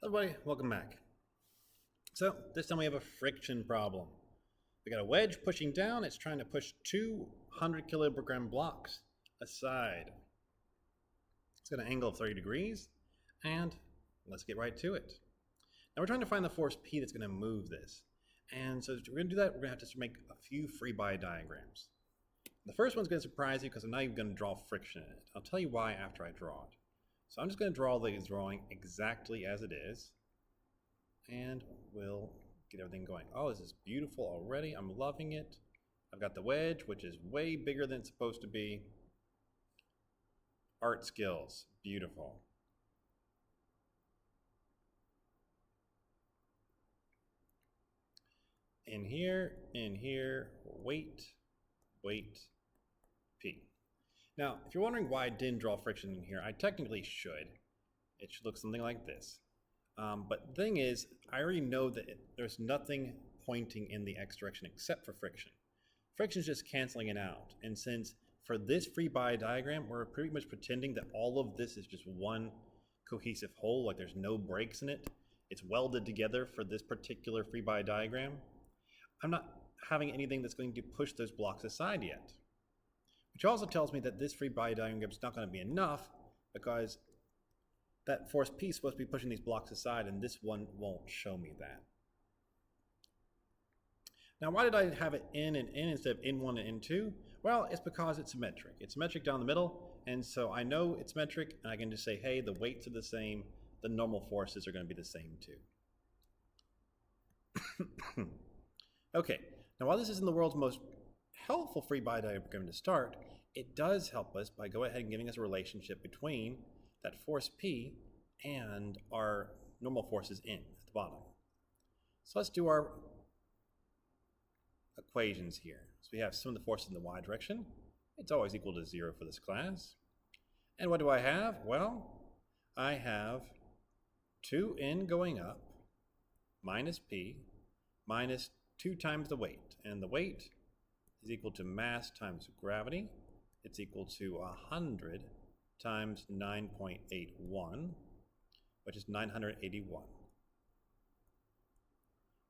Everybody, welcome back. So this time we have a friction problem. We got a wedge pushing down. It's trying to push 200 kilogram blocks aside. It's got an angle of 30 degrees, and let's get right to it. Now we're trying to find the force P that's going to move this. And so we're going to do that. We're going to have to make a few free body diagrams. The first one's going to surprise you because I'm not even going to draw friction in it. I'll tell you why after I draw it. So I'm just going to draw the drawing exactly as it is, and we'll get everything going. Oh, this is beautiful already. I'm loving it. I've got the wedge, which is way bigger than it's supposed to be. Art skills, beautiful. In here, weight, P. Now, if you're wondering why I didn't draw friction in here, I technically should. It should look something like this. But the thing is, I already know that there's nothing pointing in the x direction except for friction. Friction is just canceling it out. And since for this free body diagram, we're pretty much pretending that all of this is just one cohesive whole, like there's no breaks in it. It's welded together for this particular free body diagram. I'm not having anything that's going to push those blocks aside yet. Which also tells me that this free body diagram is not going to be enough because that force P is supposed to be pushing these blocks aside, and this one won't show me that. Now, why did I have it in and in instead of in1 and in2? Well, it's because it's symmetric. It's symmetric down the middle, and so I know it's symmetric, and I can just say, hey, the weights are the same, the normal forces are going to be the same too. Okay, now while this isn't the world's most helpful free body diagram to start, it does help us by going ahead and giving us a relationship between that force P and our normal forces in at the bottom. So let's do our equations here. So we have sum of the forces in the y direction. It's always equal to 0 for this class. And what do I have? Well, I have 2n going up minus P minus 2 times the weight. And the weight is equal to mass times gravity. It's equal to 100 times 9.81, which is 981.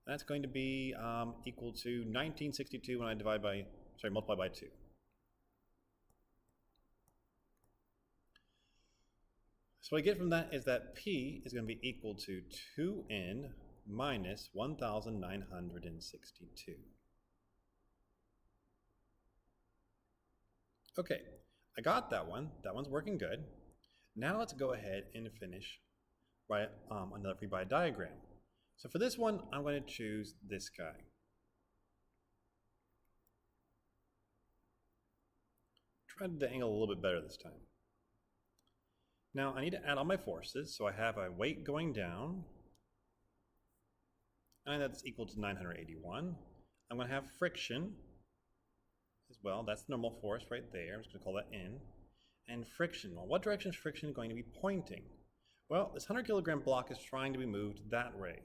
That's going to be equal to 1962 when I multiply by 2. So what I get from that is that P is going to be equal to 2n minus 1962. Okay, I got that one. That one's working good. Now let's go ahead and finish by another free body diagram. So for this one, I'm going to choose this guy. Try the angle a little bit better this time. Now I need to add all my forces, so I have a weight going down, and that's equal to 981. I'm going to have friction as well. That's the normal force right there. I'm just going to call that N. And friction. Well, what direction is friction going to be pointing? Well, this 100 kilogram block is trying to be moved that way.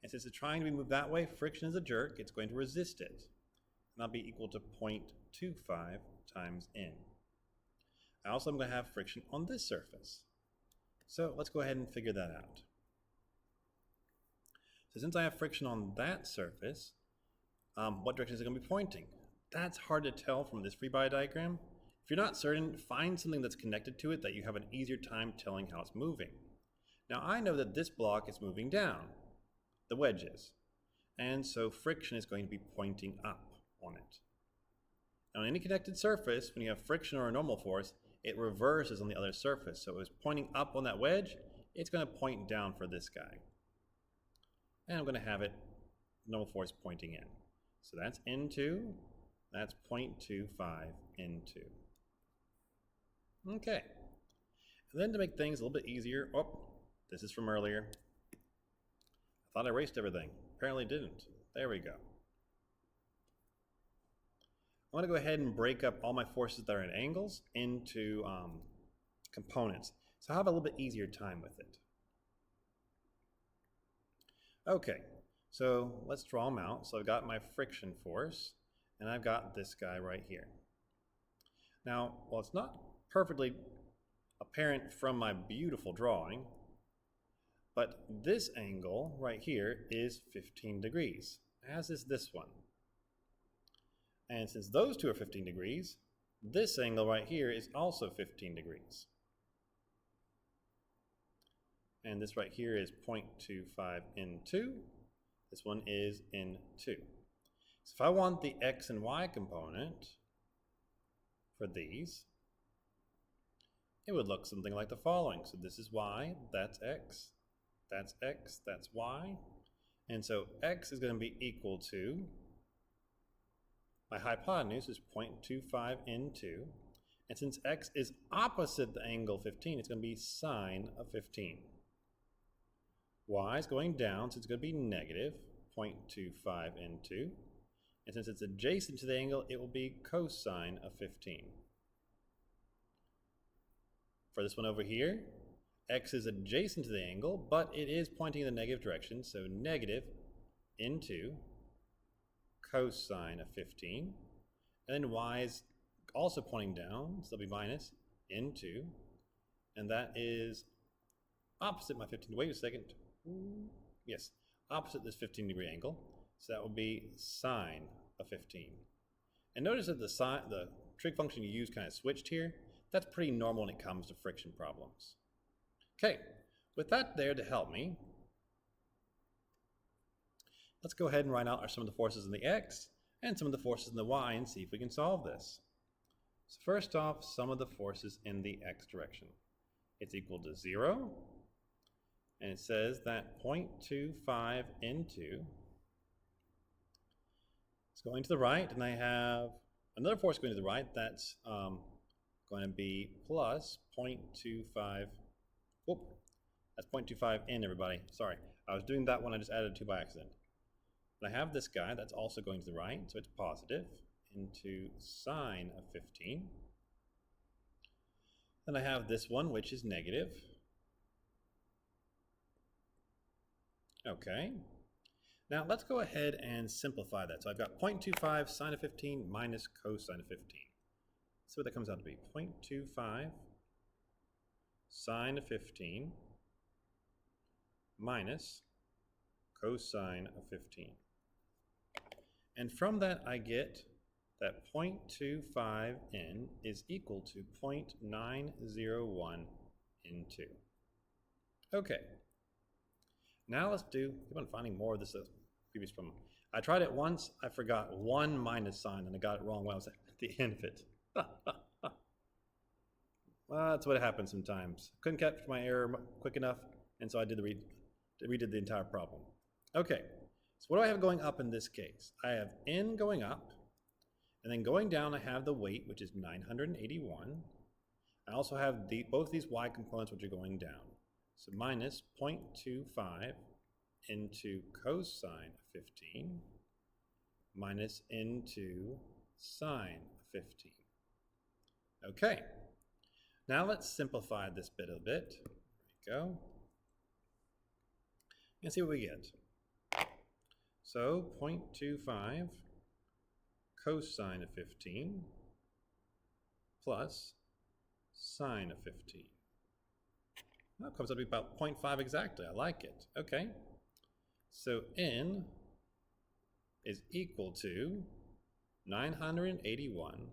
And since it's trying to be moved that way, friction is a jerk. It's going to resist it. And that'll be equal to 0.25 times N. I also am going to have friction on this surface. So let's go ahead and figure that out. So since I have friction on that surface, what direction is it going to be pointing? That's hard to tell from this free body diagram. If you're not certain, find something that's connected to it that you have an easier time telling how it's moving. Now I know that this block is moving down, the wedge is, and so friction is going to be pointing up on it. Now on any connected surface, when you have friction or a normal force, it reverses on the other surface. So it was pointing up on that wedge, it's going to point down for this guy. And I'm going to have it normal force pointing in. So that's N2. That's 0.25 N2. Okay. And then to make things a little bit easier, this is from earlier. I thought I erased everything. Apparently didn't. There we go. I want to go ahead and break up all my forces that are at angles into components. So I'll have a little bit easier time with it. Okay, so let's draw them out. So I've got my friction force, and I've got this guy right here. Now, while it's not perfectly apparent from my beautiful drawing, But this angle right here is 15 degrees, as is this one. And since those two are 15 degrees, this angle right here is also 15 degrees. And this right here is 0.25 in 2. This one is in 2. So if I want the x and y component for these, it would look something like the following. So this is y, that's x, that's y. And so x is going to be equal to, my hypotenuse is 0.25 in 2. And since x is opposite the angle 15, it's going to be sine of 15. Y is going down, so it's going to be negative 0.25 in 2. And since it's adjacent to the angle, it will be cosine of 15. For this one over here, x is adjacent to the angle, but it is pointing in the negative direction, so negative into cosine of 15. And then y is also pointing down, so it'll be minus into, and that is opposite my 15. Wait a second. Yes, opposite this 15-degree angle. So that will be sine of 15. And notice that the trig function you use kind of switched here. That's pretty normal when it comes to friction problems. Okay, with that there to help me, let's go ahead and write out some of the forces in the x and some of the forces in the y and see if we can solve this. So first off, sum of the forces in the x direction. It's equal to 0. And it says that 0.25 into is going to the right, and I have another force going to the right. That's going to be plus 0.25. Whoop, that's 0.25 in, everybody. Sorry, I was doing that one. I just added 2 by accident. But I have this guy that's also going to the right, so it's positive into sine of 15. Then I have this one, which is negative. Okay, now let's go ahead and simplify that. So I've got 0.25 sine of 15 minus cosine of 15. So what that comes out to be, 0.25 sine of 15 minus cosine of 15. And from that I get that 0.25 in is equal to 0.901 in 2. Okay. Now let's keep on finding more of this previous problem. I tried it once, I forgot 1 minus sign, and I got it wrong when I was at the end of it. Well, that's what happens sometimes. Couldn't catch my error quick enough, and so I redid the entire problem. Okay, so what do I have going up in this case? I have n going up, and then going down I have the weight, which is 981. I also have both these y components, which are going down. So minus 0.25 into cosine of 15 minus into sine of 15. Okay, now let's simplify this bit a bit. There we go. And see what we get. So 0.25 cosine of 15 plus sine of 15. That comes out to be about 0.5 exactly. I like it. Okay. So n is equal to 981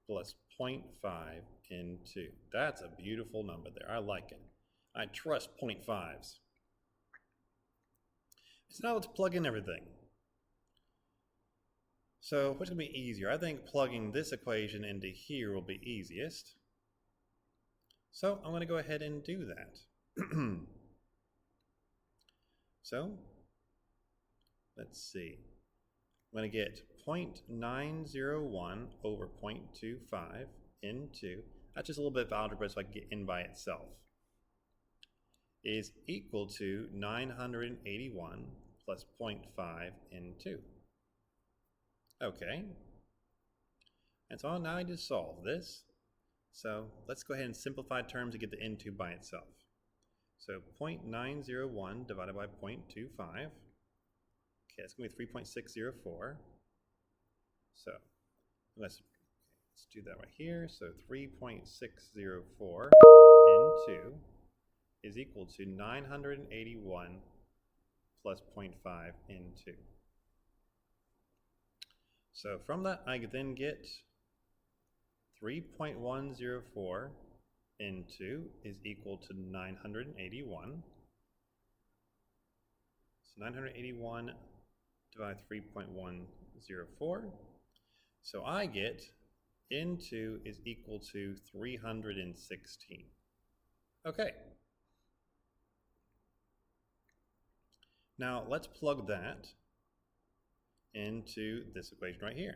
plus 0.5 in 2. That's a beautiful number there. I like it. I trust 0.5s. So now let's plug in everything. So what's going to be easier? I think plugging this equation into here will be easiest. So I'm going to go ahead and do that. So let's see. I'm going to get 0.901 over 0.25 into, that's just a little bit of algebra so I can get n by itself, is equal to 981 plus 0.5 into. Okay. And so now I need to solve this. So let's go ahead and simplify terms to get the n2 by itself. So 0.901 divided by 0.25. Okay, that's going to be 3.604. So let's do that right here. So 3.604 into, is equal to 981 plus 0.5 N2. So from that, I then get 3.104 N2 is equal to 981. So 981 divided 3.104. So I get N2 is equal to 316. Okay. Now let's plug that into this equation right here.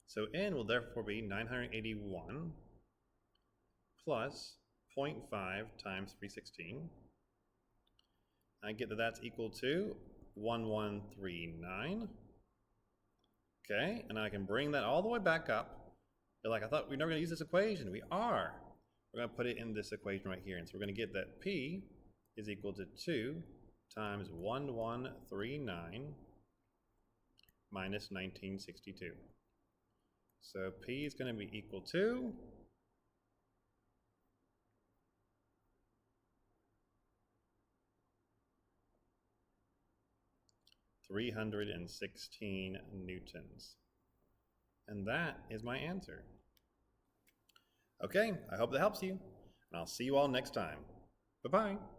So N will therefore be 981 plus 0.5 times 316. I get that that's equal to 1139. Okay, and I can bring that all the way back up. You're like, I thought we were never going to use this equation. We are. We're going to put it in this equation right here. And so we're going to get that P is equal to 2 times 1139 minus 1962. So P is going to be equal to 316 newtons. And that is my answer. Okay, I hope that helps you, and I'll see you all next time. Bye-bye.